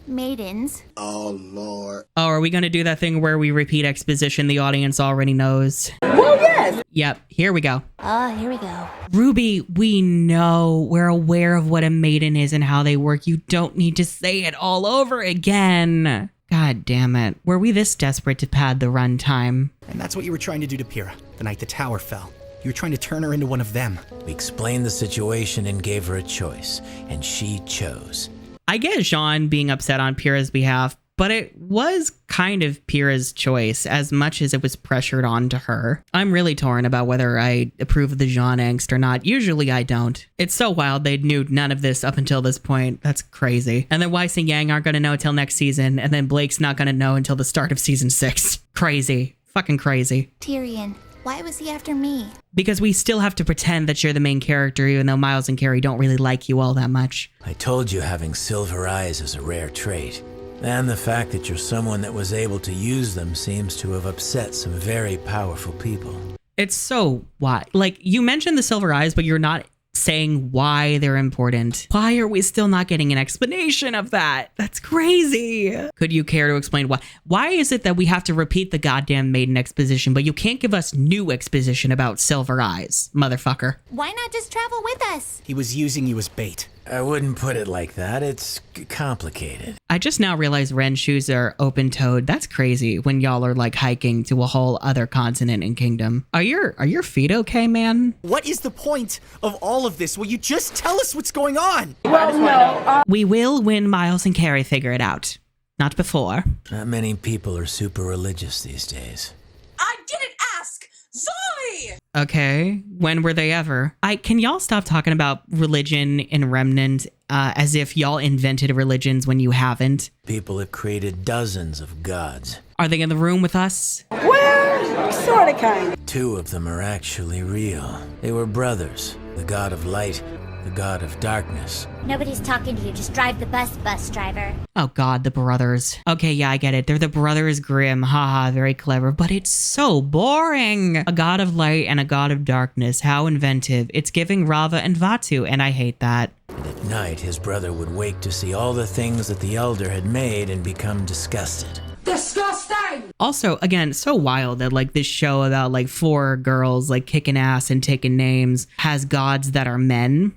maidens. Oh, Lord. Oh, are we going to do that thing where we repeat exposition the audience already knows? Well, yes. Yep, here we go. Oh, here we go. RWBY, we know, we're aware of what a maiden is and how they work. You don't need to say it all over again. God damn it. Were we this desperate to pad the runtime? And that's what you were trying to do to Pyrrha the night the tower fell. You were trying to turn her into one of them. We explained the situation and gave her a choice, and she chose. I get Jean being upset on Pyrrha's behalf, but it was kind of Pyrrha's choice as much as it was pressured onto her. I'm really torn about whether I approve of the Jean angst or not. Usually I don't. It's so wild they knew none of this up until this point. That's crazy. And then Weiss and Yang aren't going to know until next season, and then Blake's not going to know until the start of season 6. Crazy. Fucking crazy. Tyrion, why was he after me? Because we still have to pretend that you're the main character, even though Miles and Carrie don't really like you all that much. I told you having silver eyes is a rare trait. And the fact that you're someone that was able to use them seems to have upset some very powerful people. It's so why? Like, you mentioned the silver eyes, but you're not saying why they're important. Why are we still not getting an explanation of that? That's crazy. Could you care to explain why? Why is it that we have to repeat the goddamn maiden exposition, but you can't give us new exposition about silver eyes, motherfucker? Why not just travel with us? He was using you as bait. I wouldn't put it like that. It's complicated. I just now realized Ren's shoes are open-toed. That's crazy when y'all are like hiking to a whole other continent and kingdom. Are your feet okay, man? What is the point of all of this? Will you just tell us what's going on? Well, no. We will when Miles and Carrie figure it out. Not before. Not many people are super religious these days. I didn't ask! Zoe! Okay, when were they ever? Can y'all stop talking about religion in Remnant as if y'all invented religions when you haven't? People have created dozens of gods. Are they in the room with us? Well, sort of kind. 2 of them are actually real. They were brothers, the god of light, the god of darkness. Nobody's talking to you. Just drive the bus driver. Oh god, the brothers. Okay, yeah, I get it. They're the brothers Grimm. Haha, very clever. But it's so boring. A god of light and a god of darkness. How inventive. It's giving Rava and Vatu, and I hate that. And at night, his brother would wake to see all the things that the elder had made and become disgusted. Disgusting! Also, again, so wild that like this show about like 4 girls like kicking ass and taking names has gods that are men.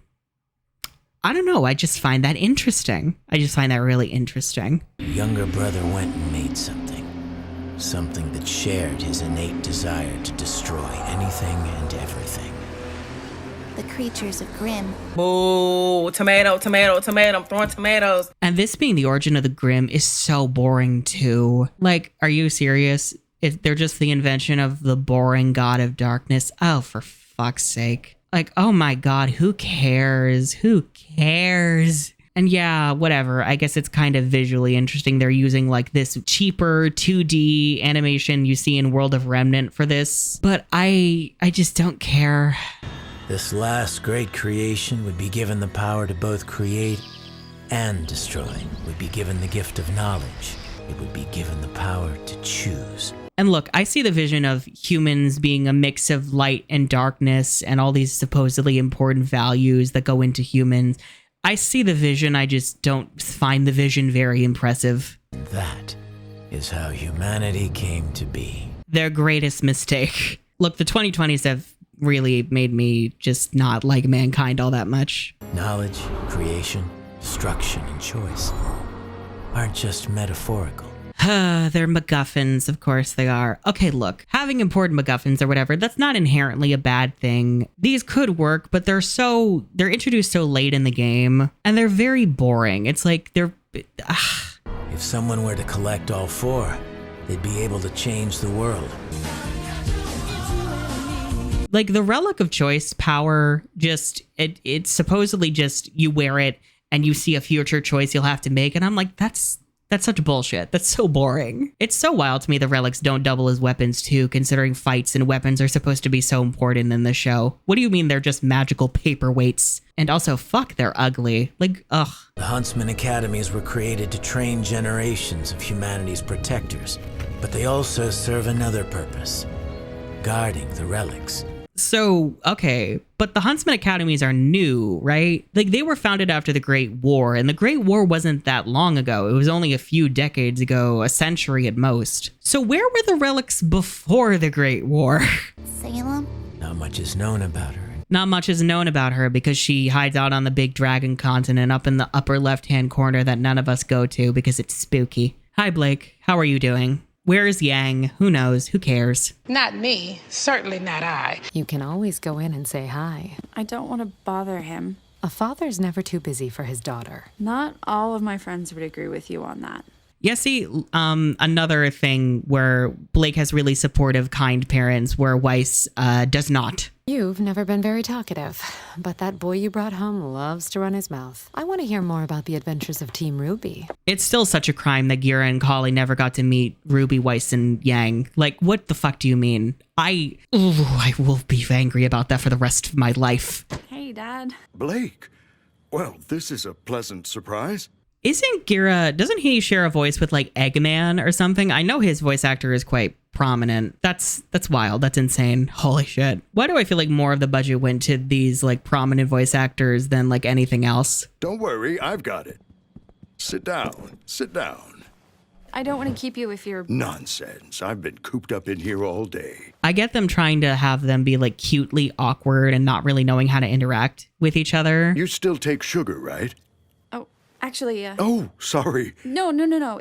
I don't know. I just find that interesting. I just find that really interesting. The younger brother went and made something. Something that shared his innate desire to destroy anything and everything. The creatures of Grimm. Boo! Tomato, tomato, tomato. I'm throwing tomatoes. And this being the origin of the Grimm is so boring too. Like, are you serious? If they're just the invention of the boring god of darkness? Oh, for fuck's sake. Like, oh my god, who cares? Who cares? And yeah, whatever. I guess it's kind of visually interesting. They're using like this cheaper 2D animation you see in World of Remnant for this. But I just don't care. This last great creation would be given the power to both create and destroy. Would be given the gift of knowledge. It would be given the power to choose. And look, I see the vision of humans being a mix of light and darkness and all these supposedly important values that go into humans. I see the vision, I just don't find the vision very impressive. That is how humanity came to be. Their greatest mistake. Look, the 2020s have really made me just not like mankind all that much. Knowledge, creation, destruction, and choice aren't just metaphorical. They're MacGuffins, of course they are. Okay, look, having important MacGuffins or whatever, that's not inherently a bad thing. These could work, but they're introduced so late in the game, and they're very boring. It's like they're... If someone were to collect all 4, they'd be able to change the world. Like the Relic of Choice power, it's supposedly just you wear it and you see a future choice you'll have to make, and I'm like, that's That's such bullshit. That's so boring. It's so wild to me the relics don't double as weapons too, considering fights and weapons are supposed to be so important in the show. What do you mean they're just magical paperweights? And also, fuck, they're ugly. Like, ugh. The Huntsman Academies were created to train generations of humanity's protectors, but they also serve another purpose, guarding the relics. So, okay, but the Huntsman Academies are new, right? Like, they were founded after the Great War, and the Great War wasn't that long ago. It was only a few decades ago, a century at most. So where were the relics before the Great War? Salem? Not much is known about her. Not much is known about her because she hides out on the big dragon continent up in the upper left-hand corner that none of us go to because it's spooky. Hi, Blake. How are you doing? Where is Yang? Who knows? Who cares? Not me. Certainly not I. You can always go in and say hi. I don't want to bother him. A father's never too busy for his daughter. Not all of my friends would agree with you on that. Yeah, see, another thing where Blake has really supportive, kind parents where Weiss does not. You've never been very talkative, but that boy you brought home loves to run his mouth. I want to hear more about the adventures of Team RWBY. It's still such a crime that Gira and Kali never got to meet RWBY, Weiss, and Yang. Like, what the fuck do you mean? I will be angry about that for the rest of my life. Hey, Dad. Blake. Well, this is a pleasant surprise. Doesn't he share a voice with like Eggman or something? I know his voice actor is quite prominent. That's wild. That's insane. Holy shit. Why do I feel like more of the budget went to these like prominent voice actors than like anything else? Don't worry, I've got it. Sit down. Sit down. I don't want to keep you if you're... Nonsense. I've been cooped up in here all day. I get them trying to have them be like cutely awkward and not really knowing how to interact with each other. You still take sugar, right? Actually, Oh, sorry. No,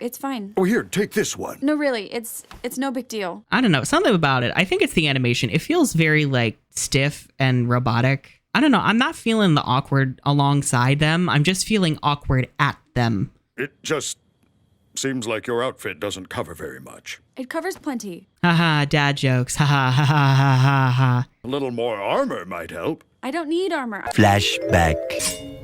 it's fine. Oh, here, take this one. No, really, it's no big deal. I don't know, something about it. I think it's the animation. It feels very like stiff and robotic. I don't know. I'm not feeling the awkward alongside them. I'm just feeling awkward at them. It just seems like your outfit doesn't cover very much. It covers plenty. Haha, dad jokes. Haha, ha ha ha ha ha. A little more armor might help. I don't need armor. Flashback.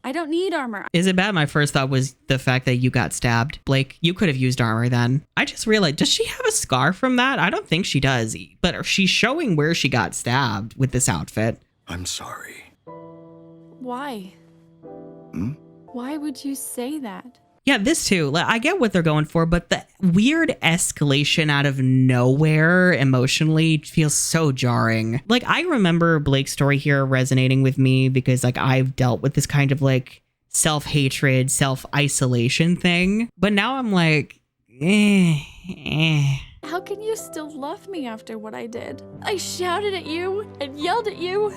I don't need armor. Is it bad? My first thought was the fact that you got stabbed. Blake, you could have used armor then. I just realized, does she have a scar from that? I don't think she does, but she's showing where she got stabbed with this outfit. I'm sorry. Why? Why would you say that? Yeah, this too. I get what they're going for, but the weird escalation out of nowhere emotionally feels so jarring. Like, I remember Blake's story here resonating with me because, like, I've dealt with this kind of, like, self-hatred, self-isolation thing. But now I'm like, How can you still love me after what I did? I shouted at you and yelled at you,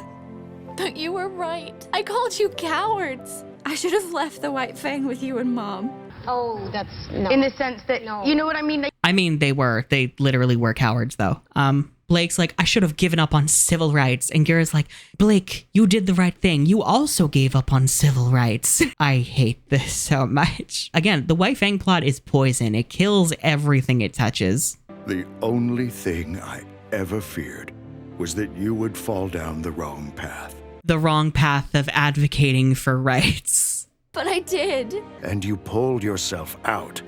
but you were right. I called you cowards. I should have left the White Fang with you and Mom. Oh, that's no. In the sense that, you know what I mean? I mean, they literally were cowards, though. Blake's like, I should have given up on civil rights. And Gira's like, Blake, you did the right thing. You also gave up on civil rights. I hate this so much. Again, the White Fang plot is poison. It kills everything it touches. The only thing I ever feared was that you would fall down the wrong path. The wrong path of advocating for rights. But I did. And you pulled yourself out.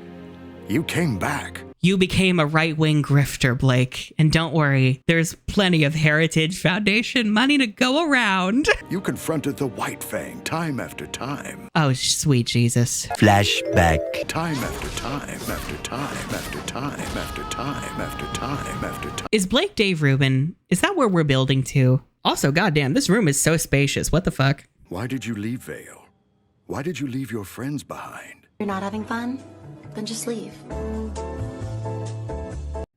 You came back. You became a right-wing grifter, Blake. And don't worry, there's plenty of Heritage Foundation money to go around. You confronted the White Fang time after time. Oh, sweet Jesus. Flashback. Time after time after time after time after time after time after time. Is Blake Dave Rubin? Is that where we're building to? Also, goddamn, this room is so spacious. What the fuck? Why did you leave Vale? Why did you leave your friends behind? You're not having fun? Then just leave.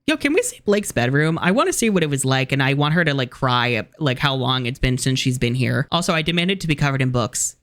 Yo, can we see Blake's bedroom? I want to see what it was like, and I want her to, like, cry at, like, how long it's been since she's been here. Also, I demand it to be covered in books.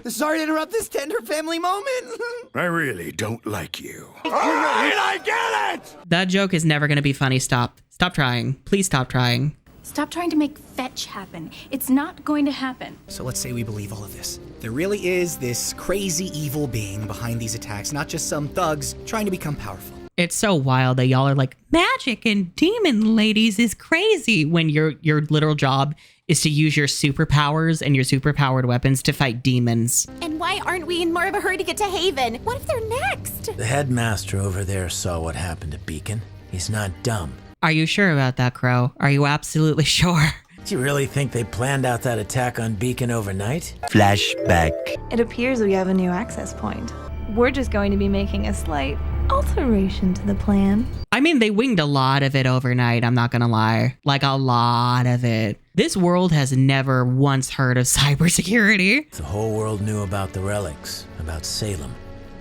Sorry to interrupt this tender family moment. I really don't like you. All right, I get it! That joke is never going to be funny. Stop. Stop trying. Please stop trying. Stop trying to make fetch happen. It's not going to happen. So let's say we believe all of this. There really is this crazy evil being behind these attacks, not just some thugs trying to become powerful. It's so wild that y'all are like, magic and demon ladies is crazy when your literal job is to use your superpowers and your superpowered weapons to fight demons. And why aren't we in more of a hurry to get to Haven? What if they're next? The headmaster over there saw what happened to Beacon. He's not dumb. Are you sure about that, Crow? Are you absolutely sure? Do you really think they planned out that attack on Beacon overnight? Flashback. It appears we have a new access point. We're just going to be making a slight alteration to the plan. I mean, they winged a lot of it overnight, I'm not gonna lie. Like, a lot of it. This world has never once heard of cybersecurity. If the whole world knew about the relics, about Salem,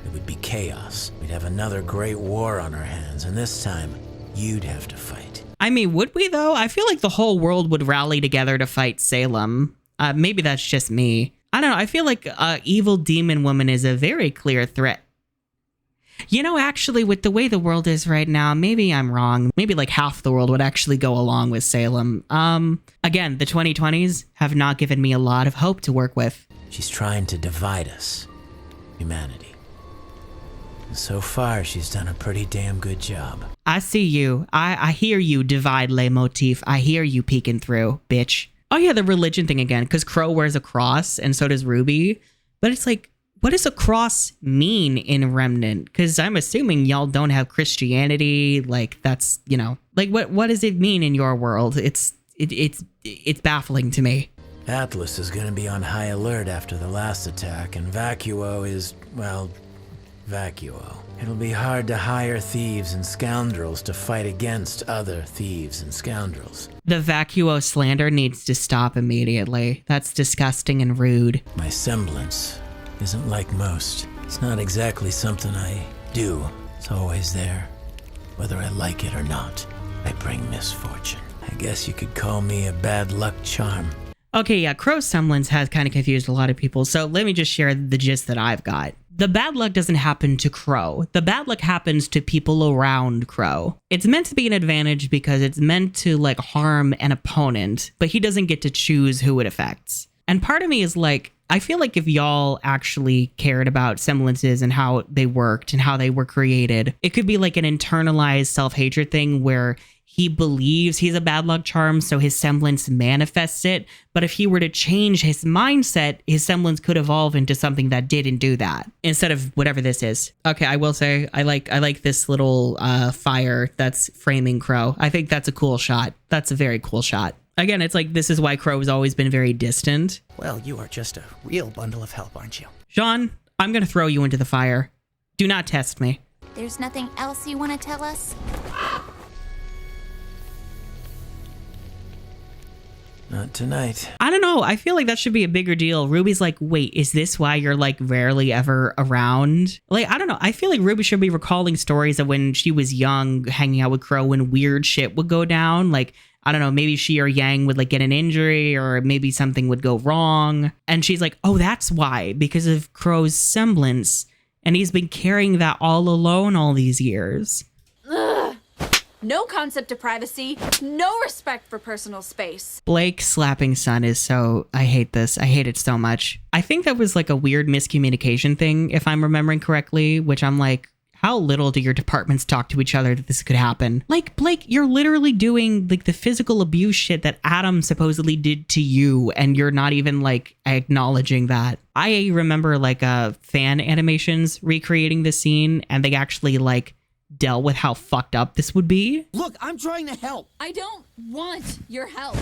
it would be chaos. We'd have another great war on our hands, and this time, you'd have to fight. I mean, would we though? I feel like the whole world would rally together to fight Salem. Maybe that's just me. I don't know. I feel like evil demon woman is a very clear threat. You know, actually, with the way the world is right now, maybe I'm wrong. Maybe like half the world would actually go along with Salem. Again, the 2020s have not given me a lot of hope to work with. She's trying to divide us, humanity. And so far, she's done a pretty damn good job. I see you. I hear you, divide leitmotif. I hear you peeking through, bitch. Oh yeah, the religion thing again, because Crow wears a cross and so does RWBY. But it's like, what does a cross mean in Remnant? Because I'm assuming y'all don't have Christianity. Like, that's, you know, like what does it mean in your world? It's baffling to me. Atlas is going to be on high alert after the last attack, and Vacuo is, well, Vacuo. It'll be hard to hire thieves and scoundrels to fight against other thieves and scoundrels. The Vacuo slander needs to stop immediately. That's disgusting and rude. My semblance isn't like most. It's not exactly something I do. It's always there. Whether I like it or not, I bring misfortune. I guess you could call me a bad luck charm. Okay, yeah, Crow's semblance has kind of confused a lot of people, so let me just share the gist that I've got. The bad luck doesn't happen to Crow. The bad luck happens to people around Crow. It's meant to be an advantage because it's meant to, like, harm an opponent, but he doesn't get to choose who it affects. And part of me is like, I feel like if y'all actually cared about semblances and how they worked and how they were created, it could be like an internalized self-hatred thing where he believes he's a bad luck charm, so his semblance manifests it. But if he were to change his mindset, his semblance could evolve into something that didn't do that, instead of whatever this is. Okay, I will say, I like this little fire that's framing Crow. I think that's a cool shot. That's a very cool shot. Again, it's like, this is why Crow has always been very distant. Well, you are just a real bundle of help, aren't you? Jean, I'm gonna throw you into the fire. Do not test me. There's nothing else you want to tell us? Not tonight. I don't know. I feel like that should be a bigger deal. Ruby's like, wait, is this why you're like rarely ever around? Like, I don't know. I feel like Ruby should be recalling stories of when she was young, hanging out with Crow when weird shit would go down. Like, I don't know, maybe she or Yang would like get an injury or maybe something would go wrong. And she's like, oh, that's why, because of Crow's semblance. And he's been carrying that all alone all these years. Ugh. No concept of privacy, no respect for personal space. Blake slapping Sun is so, I hate this. I hate it so much. I think that was like a weird miscommunication thing, if I'm remembering correctly, which I'm like, how little do your departments talk to each other that this could happen? Like, Blake, you're literally doing like the physical abuse shit that Adam supposedly did to you, and you're not even like acknowledging that. I remember like fan animations recreating this scene, and they actually like dealt with how fucked up this would be. Look, I'm trying to help. I don't want your help.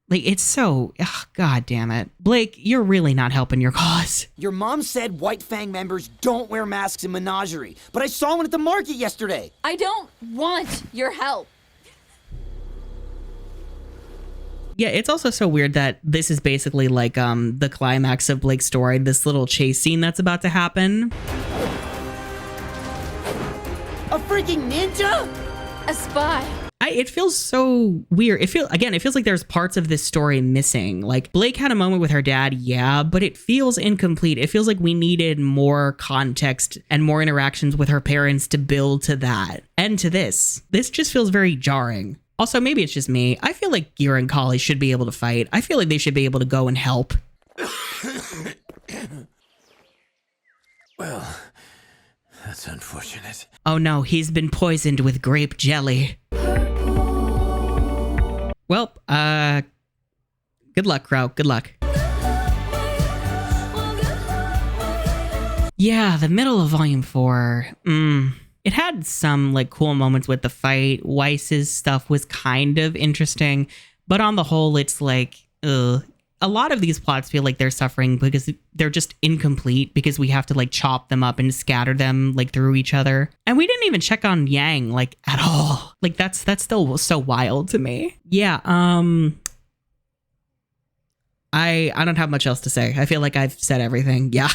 Like, it's so, ugh, God damn it. Blake, you're really not helping your cause. Your mom said White Fang members don't wear masks in Menagerie, but I saw one at the market yesterday. I don't want your help. Yeah, it's also so weird that this is basically like the climax of Blake's story, this little chase scene that's about to happen. A freaking ninja? A spy. It feels so weird. It feels like there's parts of this story missing. Like Blake had a moment with her dad, yeah, but it feels incomplete. It feels like we needed more context and more interactions with her parents to build to that and to this. This just feels very jarring. Also, maybe it's just me. I feel like Gear and Collie should be able to fight. I feel like they should be able to go and help. Well, that's unfortunate. Oh no, he's been poisoned with grape jelly. Well, good luck, Crow. Good luck. Yeah, the middle of Volume 4. It had some like cool moments with the fight. Weiss's stuff was kind of interesting, but on the whole, it's like, a lot of these plots feel like they're suffering because they're just incomplete because we have to like chop them up and scatter them like through each other. And we didn't even check on Yang like at all. Like that's still so wild to me. Yeah. I don't have much else to say. I feel like I've said everything. Yeah.